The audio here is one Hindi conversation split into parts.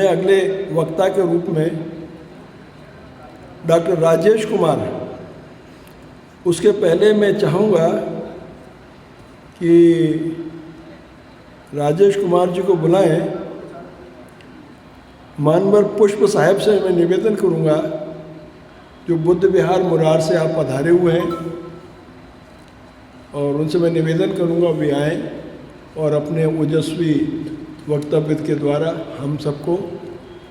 मैं अगले वक्ता के रूप में डॉक्टर राजेश कुमार, उसके पहले मैं चाहूँगा कि राजेश कुमार जी को बुलाएं। मानवर पुष्प साहब से मैं निवेदन करूँगा, जो बुद्ध विहार मुरार से आप पधारे हुए हैं, और उनसे मैं निवेदन करूँगा वे आएँ और अपने ओजस्वी वक्तव्य के द्वारा हम सबको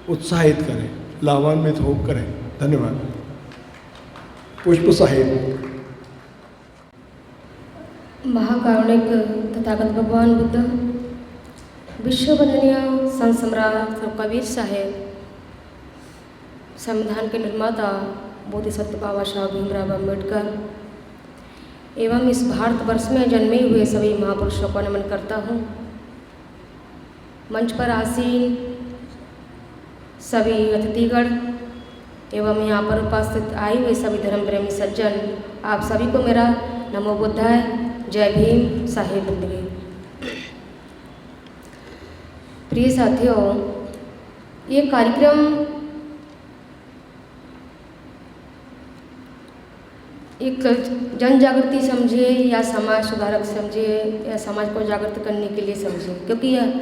उत्साहित करें, लाभान्वित हो करें। धन्यवाद। पुष्प साहिब। महाकारुणिक तथागत भगवान बुद्ध, विश्व वंदनीय संत सम्राट कबीर साहेब, संविधान के निर्माता बोधिसत्व बाबा साहब भीमराव अम्बेडकर एवं इस भारतवर्ष में जन्मे हुए सभी महापुरुषों को नमन करता हूँ। मंच पर आसीन सभी अतिथिगण एवं यहाँ पर उपस्थित आए हुए सभी धर्म प्रेमी सज्जन, आप सभी को मेरा नमो बुद्धाय, जय भीम, साहेब बंदगी। प्रिय साथियों, ये कार्यक्रम एक जन जागृति समझिए या समाज सुधारक समझिए या समाज को जागृत करने के लिए समझिए, क्योंकि यह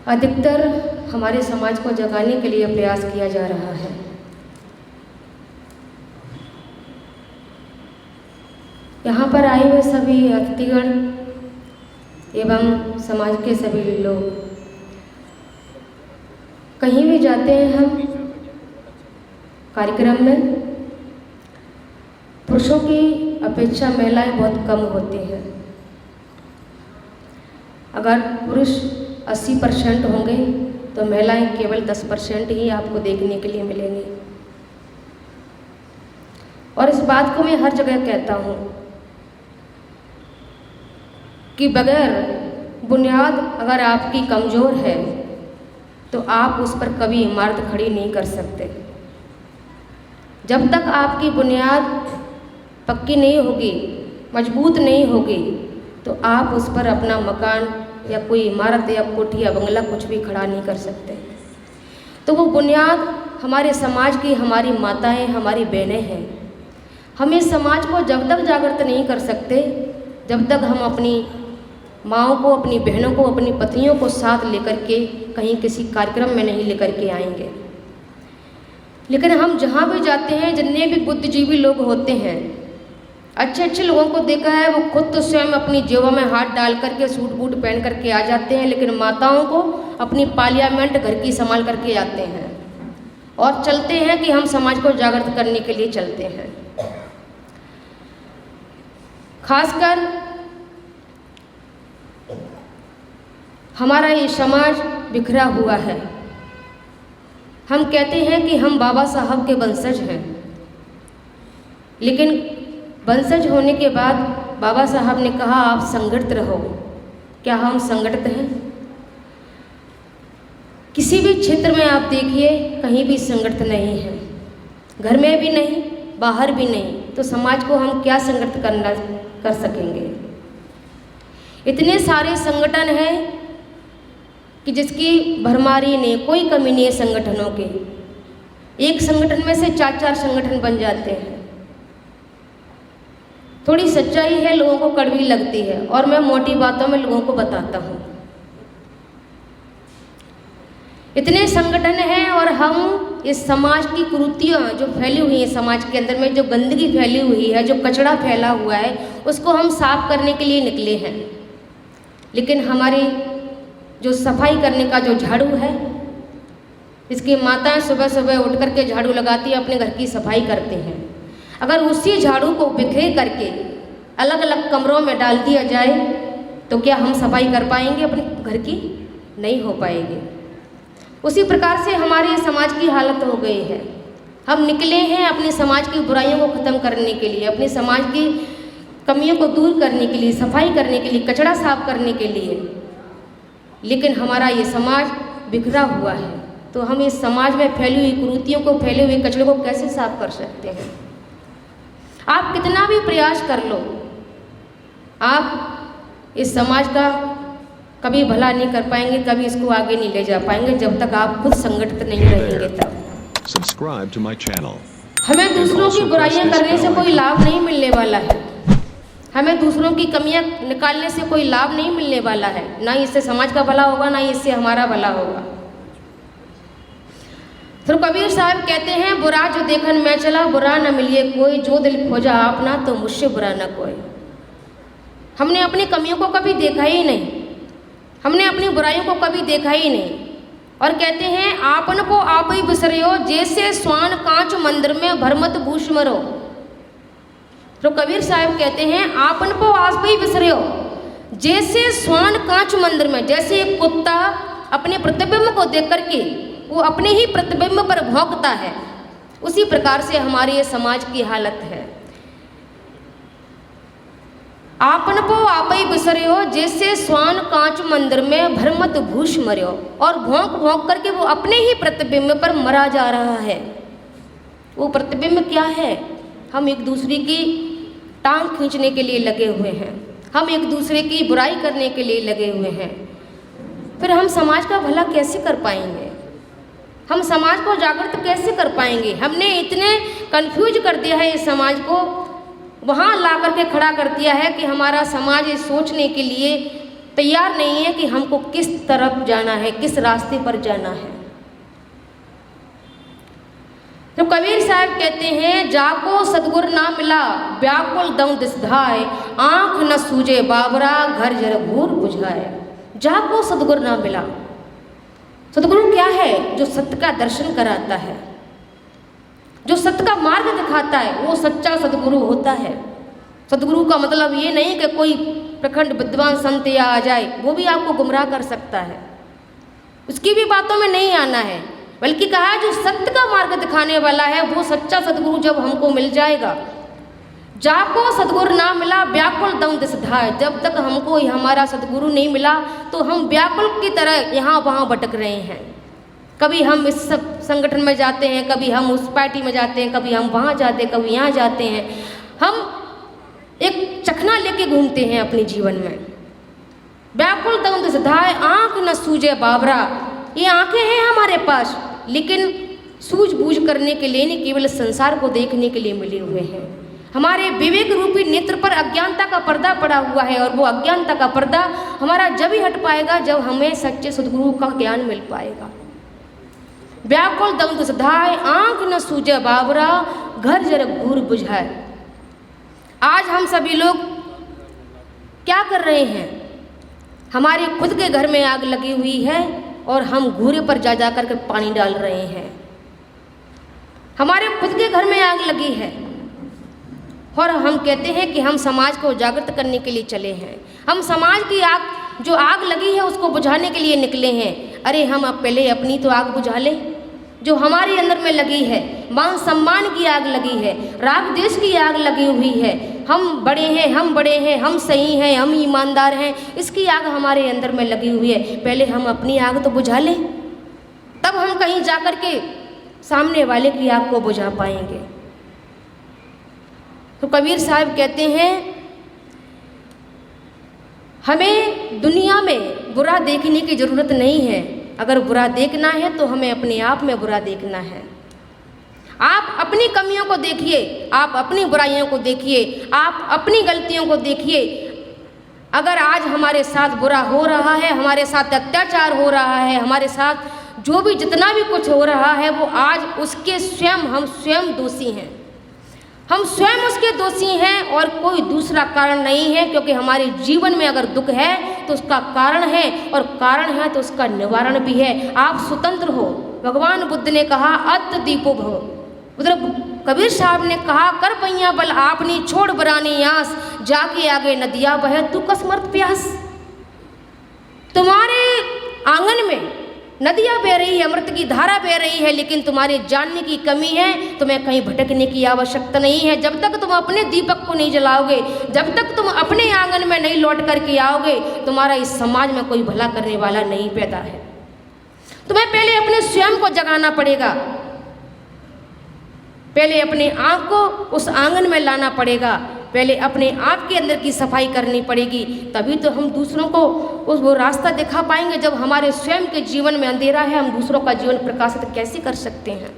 अधिकतर हमारे समाज को जगाने के लिए प्रयास किया जा रहा है। यहाँ पर आए हुए सभी अतिथिगण एवं समाज के सभी लोग, कहीं भी जाते हैं हम कार्यक्रम में, पुरुषों की अपेक्षा महिलाएं बहुत कम होती हैं। अगर पुरुष 80% होंगे तो महिलाएं केवल 10% ही आपको देखने के लिए मिलेंगी। और इस बात को मैं हर जगह कहता हूँ कि बगैर बुनियाद अगर आपकी कमज़ोर है तो आप उस पर कभी इमारत खड़ी नहीं कर सकते। जब तक आपकी बुनियाद पक्की नहीं होगी, मजबूत नहीं होगी, तो आप उस पर अपना मकान या कोई इमारत या कोठी या बंगला कुछ भी खड़ा नहीं कर सकते। तो वो बुनियाद हमारे समाज की हमारी माताएं, हमारी बहनें हैं। हम इस समाज को जब तक जागृत नहीं कर सकते, जब तक हम अपनी माँओं को, अपनी बहनों को, अपनी पत्नियों को साथ लेकर के कहीं किसी कार्यक्रम में नहीं लेकर के आएंगे। लेकिन हम जहाँ भी जाते हैं, जितने भी बुद्धिजीवी लोग होते हैं, अच्छे अच्छे लोगों को देखा है, वो खुद तो स्वयं अपनी जेबों में हाथ डाल करके सूट बूट पहन करके आ जाते हैं, लेकिन माताओं को अपनी पार्लियामेंट घर की संभाल करके आते हैं और चलते हैं कि हम समाज को जागृत करने के लिए चलते हैं। खासकर हमारा ये समाज बिखरा हुआ है। हम कहते हैं कि हम बाबा साहब के वंशज हैं, लेकिन वंशज होने के बाद बाबा साहब ने कहा आप संगठित रहो। क्या हम संगठित हैं? किसी भी क्षेत्र में आप देखिए, कहीं भी संगठित नहीं है। घर में भी नहीं, बाहर भी नहीं, तो समाज को हम क्या संगठित कर सकेंगे? इतने सारे संगठन हैं कि जिसकी भरमारी नहीं, कोई कमी नहीं है संगठनों की। एक संगठन में से 4-4 संगठन बन जाते हैं। थोड़ी सच्चाई है, लोगों को कड़वी लगती है, और मैं मोटी बातों में लोगों को बताता हूँ। इतने संगठन हैं और हम इस समाज की कुरीतियाँ जो फैली हुई हैं, समाज के अंदर में जो गंदगी फैली हुई है, जो कचरा फैला हुआ है, उसको हम साफ करने के लिए निकले हैं। लेकिन हमारी जो सफाई करने का जो झाड़ू है, इसकी माताएं सुबह सुबह उठ करके झाड़ू लगाती है, अपने घर की सफाई करते हैं। अगर उसी झाड़ू को बिखरे करके अलग अलग कमरों में डाल दिया जाए तो क्या हम सफाई कर पाएंगे अपने घर की? नहीं हो पाएगी। उसी प्रकार से हमारे समाज की हालत हो गई है। हम निकले हैं अपने समाज की बुराइयों को ख़त्म करने के लिए, अपने समाज की कमियों को दूर करने के लिए, सफाई करने के लिए, कचरा साफ करने के लिए, लेकिन हमारा ये समाज बिखरा हुआ है। तो हम इस समाज में फैली हुई कुरीतियों को, फैले हुए कचरे को कैसे साफ कर सकते हैं? आप कितना भी प्रयास कर लो, आप इस समाज का कभी भला नहीं कर पाएंगे, कभी इसको आगे नहीं ले जा पाएंगे जब तक आप खुद संगठित नहीं रहेंगे तब। Subscribe to my channel. हमें दूसरों की बुराइयां करने से कोई लाभ नहीं मिलने वाला है, हमें दूसरों की कमियां निकालने से कोई लाभ नहीं मिलने वाला है। ना ही इससे समाज का भला होगा, ना ही इससे हमारा भला होगा। तो कबीर साहब कहते हैं, बुरा जो देखन मैं चला बुरा न मिलिए कोई, जो दिल खोजा आपना तो मुझसे बुरा न कोई। हमने अपनी कमियों को कभी देखा ही नहीं, हमने अपनी बुराइयों को कभी देखा ही नहीं। और कहते हैं, आपन को आप ही बिसरियो, जैसे स्वान कांच मंदिर में भरमत भूष मरो। तो कबीर साहब कहते हैं, आपन को आप ही बिसरियो, जैसे स्वान कांच मंदिर में, जैसे एक कुत्ता अपने प्रतिबिंब को देख करके वो अपने ही प्रतिबिंब पर भौंकता है, उसी प्रकार से हमारे ये समाज की हालत है। आपन को आप ही बिसरियो, जैसे स्वान कांच मंदिर में भरमत भूष मरियो। और भौंक भौंक करके वो अपने ही प्रतिबिंब पर मरा जा रहा है। वो प्रतिबिंब क्या है? हम एक दूसरे की टांग खींचने के लिए लगे हुए हैं, हम एक दूसरे की बुराई करने के लिए लगे हुए हैं। फिर हम समाज का भला कैसे कर पाएंगे? हम समाज को जागृत कैसे कर पाएंगे? हमने इतने कंफ्यूज कर दिया है इस समाज को, वहाँ ला करके खड़ा कर दिया है कि हमारा समाज ये सोचने के लिए तैयार नहीं है कि हमको किस तरफ जाना है, किस रास्ते पर जाना है। तो कबीर साहब कहते हैं, जाको सतगुर ना मिला व्याकुल दम दिसधाए, आंख न सूझे बाबरा घर जर घूर बुझाए। जाको सतगुर ना मिला। सतगुरु क्या है? जो सत्य का दर्शन कराता है, जो सत्य का मार्ग दिखाता है, वो सच्चा सतगुरु होता है। सतगुरु का मतलब ये नहीं कि कोई प्रखंड विद्वान संत या आ जाए, वो भी आपको गुमराह कर सकता है, उसकी भी बातों में नहीं आना है। बल्कि कहा जो सत्य का मार्ग दिखाने वाला है, वो सच्चा सतगुरु जब हमको मिल जाएगा। जाको सतगुरु ना मिला व्याकुल दम दिसधाए। जब तक हमको हमारा सतगुरु नहीं मिला तो हम व्याकुल की तरह यहाँ वहाँ भटक रहे हैं। कभी हम इस सब संगठन में जाते हैं, कभी हम उस पार्टी में जाते हैं, कभी हम वहाँ जाते हैं, कभी यहाँ जाते हैं। हम एक चखना लेके घूमते हैं अपने जीवन में। व्याकुल दम दिसधाए, आँख न सूझे बाबरा। ये आँखें हैं हमारे पास, लेकिन सूझबूझ करने के लिए नहीं, केवल संसार को देखने के लिए मिले हुए हैं। हमारे विवेक रूपी नेत्र पर अज्ञानता का पर्दा पड़ा हुआ है, और वो अज्ञानता का पर्दा हमारा जब ही हट पाएगा जब हमें सच्चे सद्गुरु का ज्ञान मिल पाएगा। व्याकुल दम दिसधाए, आंख न सूझे बाबरा घर जर घूर बुझाए। आज हम सभी लोग क्या कर रहे हैं? हमारे खुद के घर में आग लगी हुई है और हम घूरे पर जा जा करके पानी डाल रहे हैं। हमारे खुद के घर में आग लगी है और हम कहते हैं कि हम समाज को जागृत करने के लिए चले हैं। हम समाज की आग, जो आग लगी है, उसको बुझाने के लिए निकले हैं। अरे हम अब पहले अपनी तो आग बुझा लें, जो हमारे अंदर में लगी है। मान सम्मान की आग लगी है, राग देश की आग लगी हुई है। हम बड़े हैं, हम बड़े हैं, हम सही हैं, हम ईमानदार हैं, इसकी आग हमारे अंदर में लगी हुई है। पहले हम अपनी आग तो बुझा लें, तब हम कहीं जाकर के सामने वाले की आग को बुझा पाएंगे। तो कबीर साहब कहते हैं, हमें दुनिया में बुरा देखने की ज़रूरत नहीं है। अगर बुरा देखना है तो हमें अपने आप में बुरा देखना है। आप अपनी कमियों को देखिए, आप अपनी बुराइयों को देखिए, आप अपनी गलतियों को देखिए। अगर आज हमारे साथ बुरा हो रहा है, हमारे साथ अत्याचार हो रहा है, हमारे साथ जो भी जितना भी कुछ हो रहा है, वो आज उसके स्वयं हम स्वयं दोषी हैं। हम स्वयं उसके दोषी हैं और कोई दूसरा कारण नहीं है। क्योंकि हमारे जीवन में अगर दुख है तो उसका कारण है, और कारण है तो उसका निवारण भी है। आप स्वतंत्र हो। भगवान बुद्ध ने कहा, अत दीपो भव। उधर कबीर साहब ने कहा, कर पैया बल आपनी छोड़ बरानी आस, जाके आगे नदिया बहे तू कसमर्थ प्यास। तुम्हारे आंगन में नदियाँ बह रही है, अमृत की धारा बह रही है, लेकिन तुम्हारे जानने की कमी है। तुम्हें कहीं भटकने की आवश्यकता नहीं है। जब तक तुम अपने दीपक को नहीं जलाओगे, जब तक तुम अपने आंगन में नहीं लौट करके आओगे, तुम्हारा इस समाज में कोई भला करने वाला नहीं पैदा है। तुम्हें पहले अपने स्वयं को जगाना पड़ेगा, पहले अपने आँख को उस आंगन में लाना पड़ेगा। पहले अपने आप के अंदर की सफाई करनी पड़ेगी, तभी तो हम दूसरों को वो रास्ता दिखा पाएंगे। जब हमारे स्वयं के जीवन में अंधेरा है, हम दूसरों का जीवन प्रकाशित कैसे कर सकते हैं।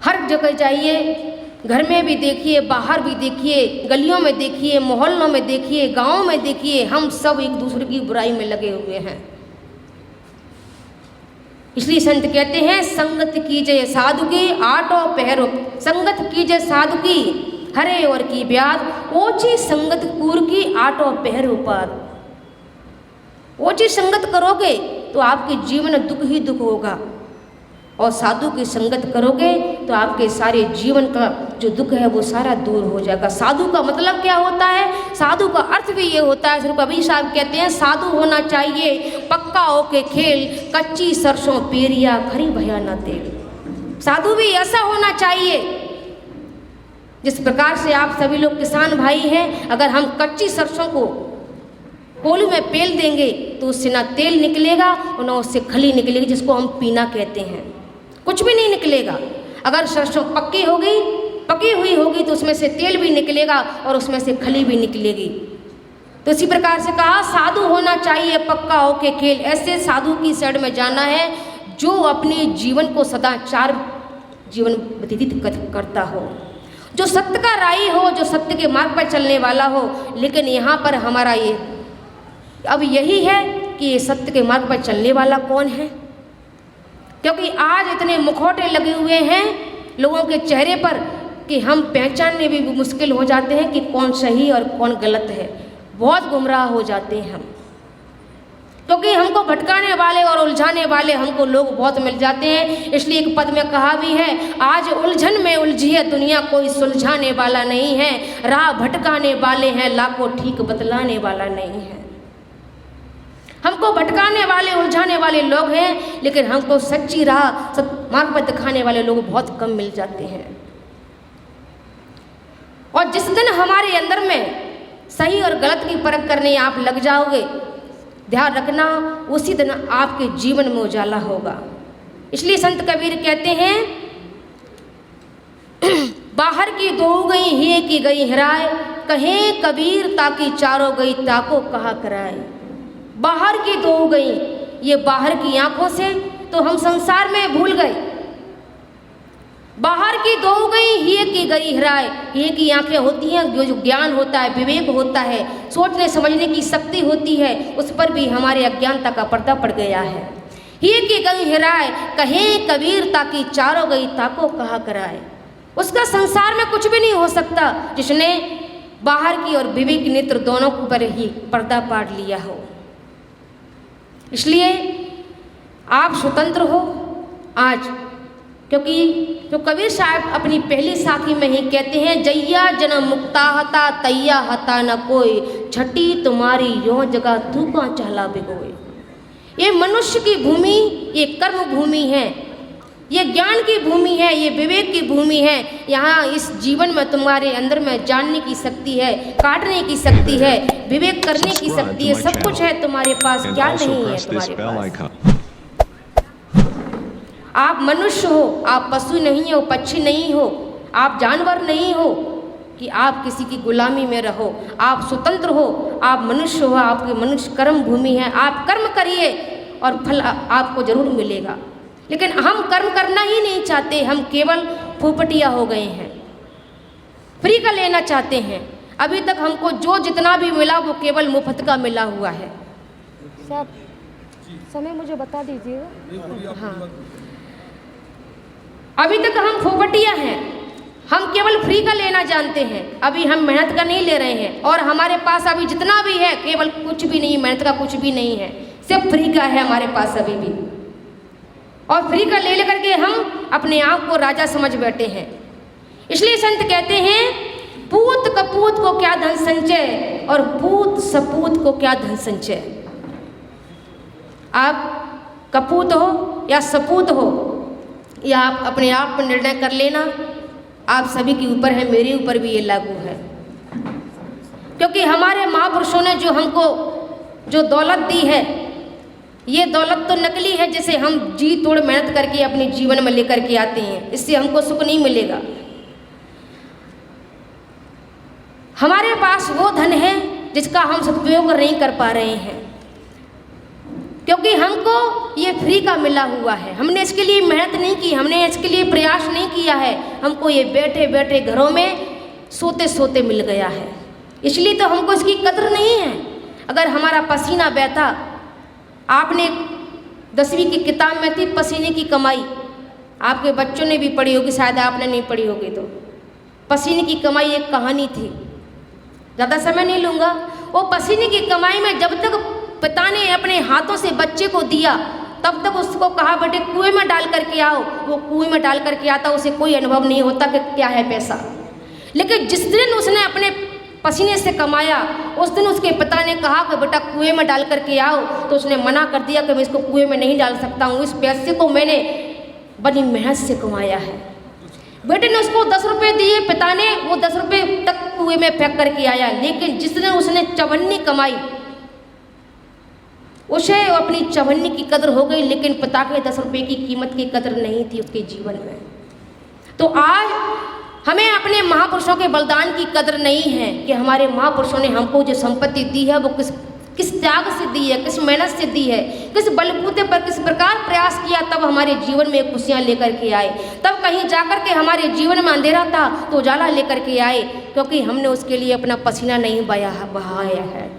हर जगह जाइए, घर में भी देखिए, बाहर भी देखिए, गलियों में देखिए, मोहल्लों में देखिए, गाँव में देखिए, हम सब एक दूसरे की बुराई में लगे हुए हैं। इसलिए संत कहते हैं, संगत कीजिए साधु की आठों पहरो, संगत कीजिए साधु की हरे और की ब्याद, ओछी संगत कूर की आठों पहरो पार। ओछी संगत करोगे तो आपके जीवन में दुख ही दुख होगा, और साधु की संगत करोगे तो आपके सारे जीवन का जो दुख है वो सारा दूर हो जाएगा। साधु का मतलब क्या होता है? साधु का अर्थ भी ये होता है, श्री कबीर साहब कहते हैं, साधु होना चाहिए पक्का होके खेल, कच्ची सरसों पेरिया खरी भया ना तेल। साधु भी ऐसा होना चाहिए जिस प्रकार से आप सभी लोग किसान भाई हैं, अगर हम कच्ची सरसों को कोलू में पेल देंगे तो उससे ना तेल निकलेगा और ना उससे खली निकलेगी, जिसको हम पीना कहते हैं, कुछ भी नहीं निकलेगा। अगर सरसों पकी हुई होगी तो उसमें से तेल भी निकलेगा और उसमें से खली भी निकलेगी। तो इसी प्रकार से कहा, साधु होना चाहिए पक्का होके खेल। ऐसे साधु की शरण में जाना है जो अपने जीवन को सदाचार जीवन व्यतीत करता हो, जो सत्य का राही हो, जो सत्य के मार्ग पर चलने वाला हो। लेकिन यहाँ पर हमारा ये अब यही है कि ये सत्य के मार्ग पर चलने वाला कौन है, क्योंकि आज इतने मुखौटे लगे हुए हैं लोगों के चेहरे पर कि हम पहचानने भी मुश्किल हो जाते हैं कि कौन सही और कौन गलत है। बहुत गुमराह हो जाते हैं हम, क्योंकि हमको भटकाने वाले और उलझाने वाले हमको लोग बहुत मिल जाते हैं। इसलिए एक पद में कहा भी है, आज उलझन में उलझी है दुनिया, कोई सुलझाने वाला नहीं है। राह भटकाने वाले हैं लाखों, ठीक बतलाने वाला नहीं है। हमको भटकाने वाले उलझाने वाले लोग हैं, लेकिन हमको सच्ची राह मार्ग पर दिखाने वाले लोग बहुत कम मिल जाते हैं। और जिस दिन हमारे अंदर में सही और गलत की परख करने आप लग जाओगे, ध्यान रखना, उसी दिन आपके जीवन में उजाला होगा। इसलिए संत कबीर कहते हैं, बाहर की दो गई ही की गई हिराए, कहे कबीर ताकि चारों गई ताको कहा कराए। बाहर की दो गई, ये बाहर की आंखों से तो हम संसार में भूल गए। बाहर की दो गई ही की गई हिराए, ये की आंखें होती हैं, जो ज्ञान होता है, विवेक होता है, सोचने समझने की शक्ति होती है, उस पर भी हमारे अज्ञानता का पर्दा पड़ गया है। ही की गई हिराए, कहे कबीर ताकि चारों गई ताको कहा कराए। उसका संसार में कुछ भी नहीं हो सकता जिसने बाहर की और विवेक नेत्र दोनों पर ही पर्दा पाड़ लिया हो। इसलिए आप स्वतंत्र हो आज, क्योंकि जो कबीर साहब अपनी पहली साखी में ही कहते हैं, जैया जन्म मुक्ता हता तैया हता न कोई, छठी तुम्हारी यो जगह तू का चहला बिगोए। ये मनुष्य की भूमि, ये कर्म भूमि है, ये ज्ञान की भूमि है, ये विवेक की भूमि है। यहाँ इस जीवन में तुम्हारे अंदर में जानने की शक्ति है, काटने की शक्ति है, विवेक करने की शक्ति है, सब कुछ है तुम्हारे पास। क्या नहीं है तुम्हारे पास? आप मनुष्य हो, आप पशु नहीं हो, पक्षी नहीं हो, आप जानवर नहीं हो कि आप किसी की गुलामी में रहो। आप स्वतंत्र हो, आप मनुष्य हो, आपकी मनुष्य कर्म भूमि है। आप कर्म करिए और फल आपको जरूर मिलेगा। लेकिन हम कर्म करना ही नहीं चाहते, हम केवल फूफटिया हो गए हैं, फ्री का लेना चाहते हैं। अभी तक हमको जो जितना भी मिला वो केवल मुफ्त का मिला हुआ है। सब समय मुझे बता दीजिएगा। हाँ, अभी तक हम फूफटिया हैं, हम केवल फ्री का लेना जानते हैं। अभी हम मेहनत का नहीं ले रहे हैं, और हमारे पास अभी जितना भी है केवल कुछ भी नहीं, मेहनत का कुछ भी नहीं है, सिर्फ फ्री का है हमारे पास अभी भी। और फ्री का ले लेकर के हम अपने आप को राजा समझ बैठे हैं। इसलिए संत कहते हैं, पूत कपूत को क्या धन संचय और पूत सपूत को क्या धन संचय। आप कपूत हो या सपूत हो, या आप अपने आप पर निर्णय कर लेना, आप सभी के ऊपर है, मेरे ऊपर भी ये लागू है। क्योंकि हमारे महापुरुषों ने जो हमको जो दौलत दी है, ये दौलत तो नकली है जिसे हम जी तोड़ मेहनत करके अपने जीवन में लेकर के आते हैं, इससे हमको सुख नहीं मिलेगा। हमारे पास वो धन है जिसका हम सदुपयोग नहीं कर पा रहे हैं, क्योंकि हमको ये फ्री का मिला हुआ है। हमने इसके लिए मेहनत नहीं की, हमने इसके लिए प्रयास नहीं किया है, हमको ये बैठे बैठे घरों में सोते सोते मिल गया है, इसलिए तो हमको इसकी कदर नहीं है। अगर हमारा पसीना बहता, आपने 10वीं की किताब में थी पसीने की कमाई, आपके बच्चों ने भी पढ़ी होगी, शायद आपने नहीं पढ़ी होगी, तो पसीने की कमाई एक कहानी थी, ज़्यादा समय नहीं लूँगा। वो पसीने की कमाई में जब तक पिता ने अपने हाथों से बच्चे को दिया, तब तक उसको कहा बेटे कुएं में डाल करके आओ, वो कुएं में डाल करके आता, उसे कोई अनुभव नहीं होता कि क्या है पैसा। लेकिन जिस दिन उसने अपने पसीने से कमाया, उस दिन उसके पिता ने कहा कि बेटा कुएं में डाल करके आओ, तो उसने मना कर दिया कि मैं इसको कुएं में नहीं डाल सकता हूँ, इस पैसे को मैंने बड़ी मेहनत से कमाया है। बेटे ने उसको 10 रुपये दिए, पिता ने वो 10 रुपये तक कुएं में फेंक करके आया। लेकिन जिस दिन उसने चवन्नी कमाई, उसे अपनी चवन्नी की कदर हो गई, लेकिन पिता के 10 रुपये की कीमत की कदर नहीं थी उसके जीवन में। तो आज हमें अपने महापुरुषों के बलिदान की कदर नहीं है कि हमारे महापुरुषों ने हमको जो संपत्ति दी है वो किस त्याग से दी है, किस मेहनत से दी है, किस बलबूते पर किस प्रकार प्रयास किया, तब हमारे जीवन में खुशियाँ लेकर के आए। तब कहीं जाकर के हमारे जीवन में अंधेरा था तो उजाला लेकर के आए, क्योंकि हमने उसके लिए अपना पसीना नहीं बहाया है,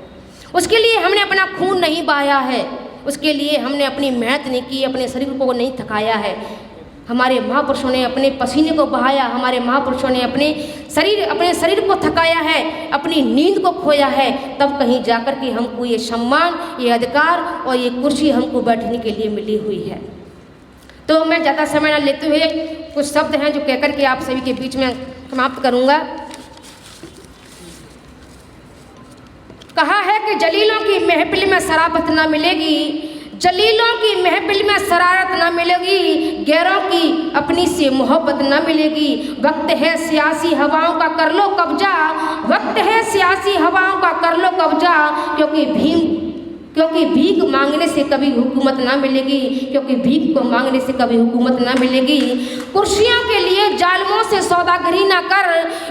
उसके लिए हमने अपना खून नहीं बहाया है, उसके लिए हमने अपनी मेहनत नहीं की, अपने शरीर को नहीं थकाया है। हमारे महापुरुषों ने अपने पसीने को बहाया, हमारे महापुरुषों ने अपने शरीर को थकाया है, अपनी नींद को खोया है, तब कहीं जाकर के हमको ये सम्मान, ये अधिकार और ये कुर्सी हमको बैठने के लिए मिली हुई है। तो मैं ज़्यादा समय न लेते हुए कुछ शब्द हैं जो कहकर के आप सभी के बीच में समाप्त करूँगा। कहा है कि जलीलों की महफिल में शराबत न मिलेगी, जलीलों की महफिल में शरारत न मिलेगी, गैरों की अपनी से मोहब्बत न मिलेगी। वक्त है सियासी हवाओं का कर लो कब्जा, वक्त है सियासी हवाओं का कर लो कब्जा, क्योंकि भीख मांगने से कभी हुकूमत ना मिलेगी, क्योंकि भीख को मांगने से कभी हुकूमत ना मिलेगी। कुर्सियों के लिए जालिमों से सौदागरी ना कर,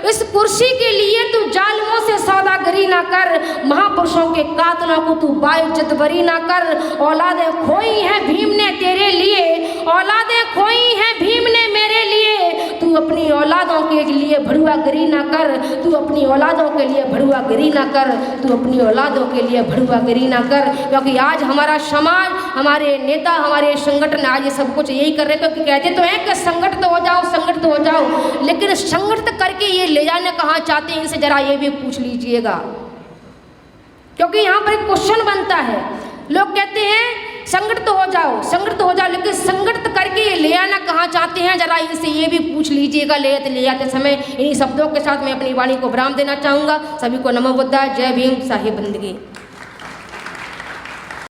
इस कुर्सी के लिए तू जालिमों से सौदागरी ना कर, महापुरुषों के कातलों को तू बाइज्जत बरी ना कर। औलादे खोई हैं भीम ने तेरे लिए, औलादे खोई हैं भीम ने मेरे लिए, तू अपनी औलादों के लिए भड़ुआगिरी ना कर, तू अपनी औलादों के लिए भड़ुआगिरी ना कर, तू अपनी औलादों के लिए भड़ुआगिरी ना कर। क्योंकि आज हमारा समाज, हमारे नेता, हमारे संगठन आज ये सब कुछ यही कर रहे हैं, क्योंकि कहते तो हैं कि संगठित हो जाओ, संगठित हो जाओ, लेकिन संगठित करके ये ले जाने कहाँ चाहते हैं, इनसे जरा ये भी पूछ लीजिएगा। क्योंकि यहाँ पर एक क्वेश्चन बनता है, लोग कहते हैं संगठित हो जाओ, संगठित हो जाओ, लेकिन संगठित करके ये ले आना कहाँ चाहते हैं, जरा इनसे ये भी पूछ लीजिएगा। ले आते समय इन्हीं शब्दों के साथ मैं अपनी वाणी को विराम देना चाहूँगा। सभी को नमो बुद्धाय, जय भीम, साहिब बंदगी।